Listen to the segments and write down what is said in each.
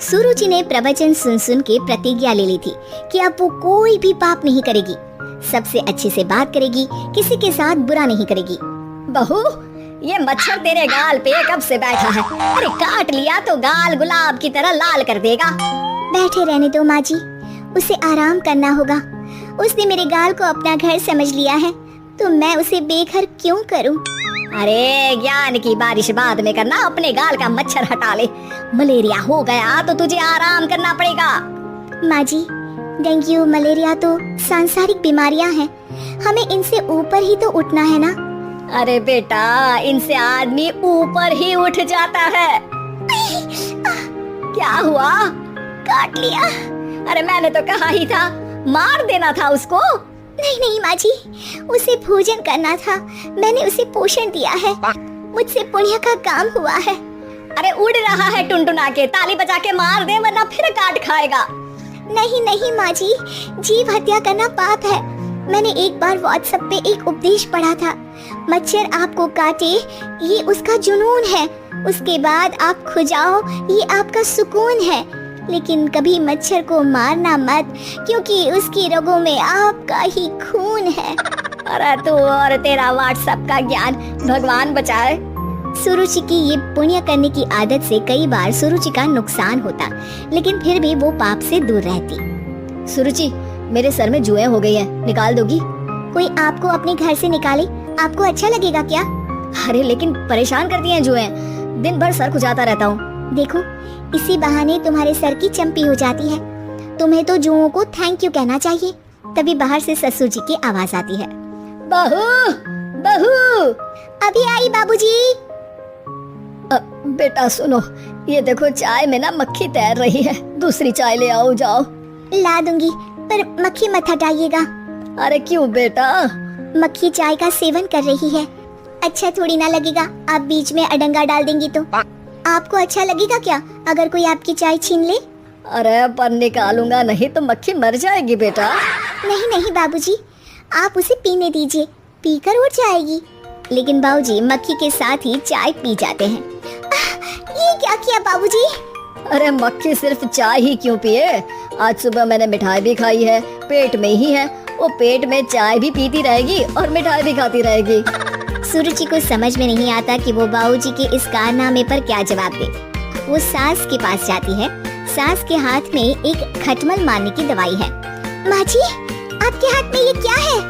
सुरुचि ने प्रवचन सुन सुन के प्रतिज्ञा ले ली थी कि अब वो कोई भी पाप नहीं करेगी, सबसे अच्छे से बात करेगी, किसी के साथ बुरा नहीं करेगी। बहू, ये मच्छर तेरे गाल पे कब से बैठा है? अरे काट लिया तो गाल गुलाब की तरह लाल कर देगा। बैठे रहने दो माँ जी, उसे आराम करना होगा। उसने मेरे गाल को अपना घर समझ लिया है, तो मैं उसे बेघर क्यों करूं? अरे ज्ञान की बारिश बाद में करना, अपने गाल का मच्छर हटा ले। मलेरिया हो गया तो तुझे आराम करना पड़ेगा। माँ जी, डेंगू मलेरिया तो सांसारिक बीमारियां हैं, हमें इनसे ऊपर ही तो उठना है ना। अरे बेटा, इनसे आदमी ऊपर ही उठ जाता है। क्या हुआ? काट लिया। अरे मैंने तो कहा ही था, मार देना था उसको। नहीं नहीं माँ जी, उसे भोजन करना था, मैंने उसे पोषण दिया है, मुझसे पुण्य का काम हुआ है। अरे उड़ रहा है टुनटुना के, ताली बजा के मार दे वरना फिर काट खाएगा। नहीं नहीं माँ जी, जीव हत्या करना पाप है। मैंने एक बार व्हाट्सएप पे एक उपदेश पढ़ा था, मच्छर आपको काटे ये उसका जुनून है, उसके बाद आप खुजाओ ये आपका सुकून है, लेकिन कभी मच्छर को मारना मत, क्योंकि उसकी रगों में आपका ही खून है। अरे तू और तेरा व्हाट्सएप का ज्ञान, भगवान बचाए। सुरुचि की ये पुण्य करने की आदत से कई बार सुरुचि का नुकसान होता, लेकिन फिर भी वो पाप से दूर रहती। सुरुचि, मेरे सर में जुएं हो गई है, निकाल दोगी? कोई आपको अपने घर से निकाले, आपको अच्छा लगेगा क्या? अरे लेकिन परेशान करती हैं जुएं, दिन भर सर खुजाता रहता हूँ। देखो, इसी बहाने तुम्हारे सर की चंपी हो जाती है। तुम्हें तो जुओं को थैंक यू कहना चाहिए। तभी बाहर से ससुर जी की आवाज आती है, बहू बहू। अभी आई बाबूजी। बेटा सुनो, ये देखो चाय में ना मक्खी तैर रही है, दूसरी चाय ले आओ जाओ। ला दूंगी, पर मक्खी मत हटाइएगा। अरे क्यों बेटा? मक्खी चाय का सेवन कर रही है, अच्छा थोड़ी ना लगेगा आप बीच में अडंगा डाल देंगी तो। आपको अच्छा लगेगा क्या अगर कोई आपकी चाय छीन ले? अरे पर निकालूंगा नहीं तो मक्खी मर जाएगी बेटा। नहीं नहीं बाबूजी, आप उसे पीने दीजिए, पीकर उड़ जाएगी। लेकिन बाबूजी मक्खी के साथ ही चाय पी जाते हैं। ये क्या किया बाबूजी? अरे मक्खी सिर्फ चाय ही क्यों पिए? आज सुबह मैंने मिठाई भी खाई है, पेट में ही है, वो पेट में चाय भी पीती रहेगी और मिठाई भी खाती रहेगी। सुरुचि को समझ में नहीं आता कि वो बाबूजी के इस कारनामे पर क्या जवाब दे। वो सास के पास जाती है। सास के हाथ में एक खटमल मारने की दवाई है। माँ जी, आपके हाथ में ये क्या है?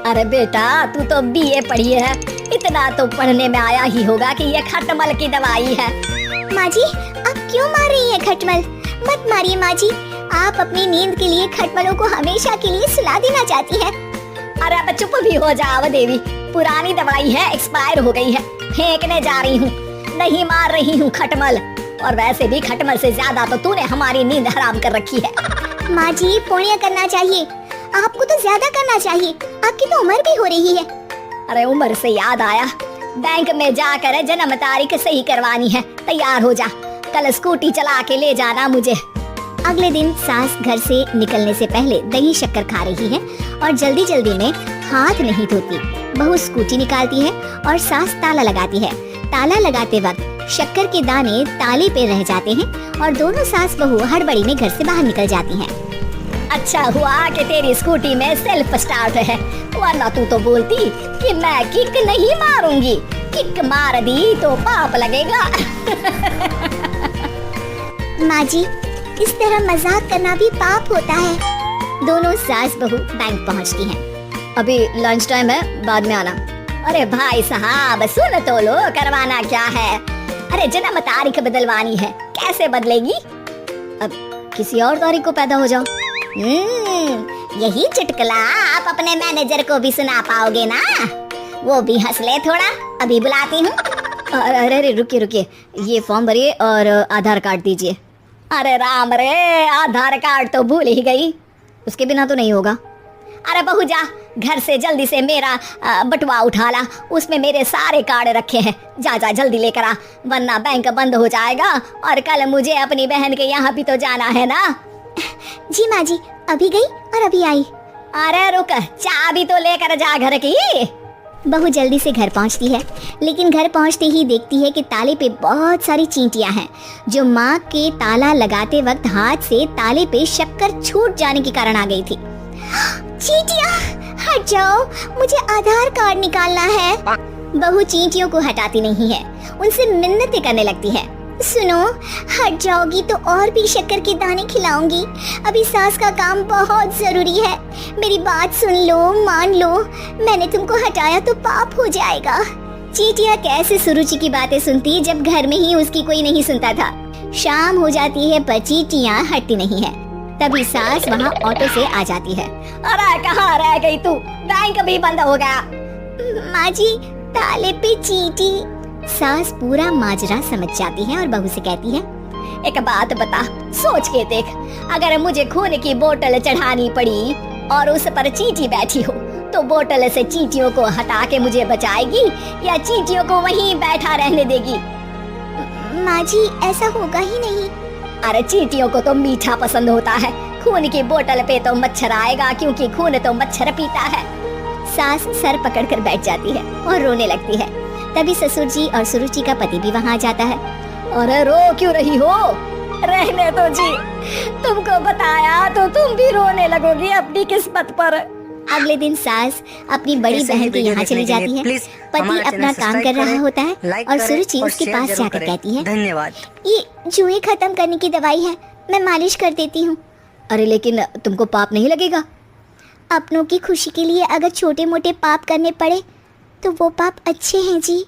अरे बेटा, तू तो बीए पढ़ी है, इतना तो पढ़ने में आया ही होगा कि ये खटमल की दवाई है। माँ जी, आप क्यों मार रही हैं खटमल? मत मारिए माँ जी, आप अपनी नींद के लिए खटमलों को हमेशा के लिए सुला देना चाहती हैं। अरे अब चुप भी हो जाओ देवी, पुरानी दवाई है, एक्सपायर हो गई है, फेंकने जा रही हूँ, नहीं मार रही हूँ खटमल। और वैसे भी खटमल से ज्यादा तो तूने हमारी नींद हराम कर रखी है। माँ जी, पुण्य करना चाहिए, आपको तो ज्यादा करना चाहिए, आपकी तो उम्र भी हो रही है। अरे उम्र से याद आया, बैंक में जाकर जन्म तारीख सही करवानी है, तैयार हो जा, कल स्कूटी चला के ले जाना मुझे। अगले दिन सास घर से निकलने से पहले दही शक्कर खा रही है और जल्दी जल्दी में हाथ नहीं धोती। बहू स्कूटी निकालती है और सास ताला लगाती है। ताला लगाते वक्त शक्कर के दाने ताले पे रह जाते हैं और दोनों सास बहू हड़बड़ी में घर से बाहर निकल जाती हैं। अच्छा हुआ कि तेरी स्कूटी में सेल्फ स्टार्ट है, वरना तू तो बोलती कि मैं किक नहीं मारूंगी, किक मार दी तो पाप लगेगा। माँ जी, इस तरह मजाक करना भी पाप होता है। दोनों सास बहू बैंक पहुँचती हैं। अभी लंच टाइम है, बाद में आना। अरे भाई साहब, सुन तो लो, करवाना क्या है? अरे जन्म तारीख बदलवानी है, कैसे बदलेगी? अब किसी और तारीख को पैदा हो जाओ। यही चुटकुला आप अपने मैनेजर को भी सुना पाओगे ना? वो भी हंस ले थोड़ा, अभी बुलाती हूँ। अरे रुकिए रुकिए, ये फॉर्म भरिए और आधार कार्ड दीजिए। अरे राम रे, आधार कार्ड तो भूल ही गई, उसके बिना तो नहीं होगा। अरे बहू जा, घर से जल्दी से मेरा बटुआ उठा ला, उसमें मेरे सारे कार्ड रखे हैं, जा जा जल्दी लेकर आ, वरना बैंक बंद हो जाएगा और कल मुझे अपनी बहन के यहाँ भी तो जाना है ना। जी माँ जी, अभी गई और अभी आई। अरे रुक, चाबी तो लेकर जा घर की। बहू जल्दी से घर पहुंचती है, लेकिन घर पहुंचते ही देखती है कि ताले पे बहुत सारी चींटियां हैं, जो माँ के ताला लगाते वक्त हाथ से ताले पे शक्कर छूट जाने के कारण आ गई थी। चींटियां हट जाओ, मुझे आधार कार्ड निकालना है। बहू चींटियों को हटाती नहीं है, उनसे मिन्नतें करने लगती है। सुनो, हट जाओगी तो और भी शक्कर के दाने खिलाऊंगी। अभी सास का काम बहुत जरूरी है, मेरी बात सुन लो, मान लो। मैंने तुमको हटाया तो पाप हो जाएगा। चींटियां कैसे सुरुचि की बातें सुनती जब घर में ही उसकी कोई नहीं सुनता था। शाम हो जाती है पर चींटियां हटती नहीं है। तभी सास वहाँ ऑटो से आ जाती है। अरे कहाँ रह गई तू? बैंक भी बंद हो गया। माँ जी, ताले पे चींटी। सास पूरा माजरा समझ जाती है और बहू से कहती है, एक बात बता, सोच के देख, अगर मुझे खून की बोतल चढ़ानी पड़ी और उस पर चींटी बैठी हो, तो बोतल से चींटियों को हटा के मुझे बचाएगी या चींटियों को वहीं बैठा रहने देगी? माँ जी, ऐसा होगा ही नहीं। अरे चींटियों को तो मीठा पसंद होता है, खून की बोतल पे तो मच्छर आएगा, क्योंकि खून तो मच्छर पीता है। सास सर पकड़कर बैठ जाती है और रोने लगती है। तभी ससुर जी और सुरुचि का पति भी वहाँ आ जाता है। अरे रो क्यों रही हो? रहने दो जी, तुमको बताया तो तुम भी रोने लगोगी अपनी किस्मत पर। अगले दिन सास अपनी बड़ी बहन के यहाँ चली जाती है। पति अपना काम कर रहा होता है और सुरुचि उसके पास जाकर कहती है, धन्यवाद। ये जुए खत्म करने की दवाई है, मैं मालिश कर देती हूँ। अरे लेकिन तुमको पाप नहीं लगेगा? अपनों की खुशी के लिए अगर छोटे मोटे पाप करने पड़े तो वो पाप अच्छे हैं जी।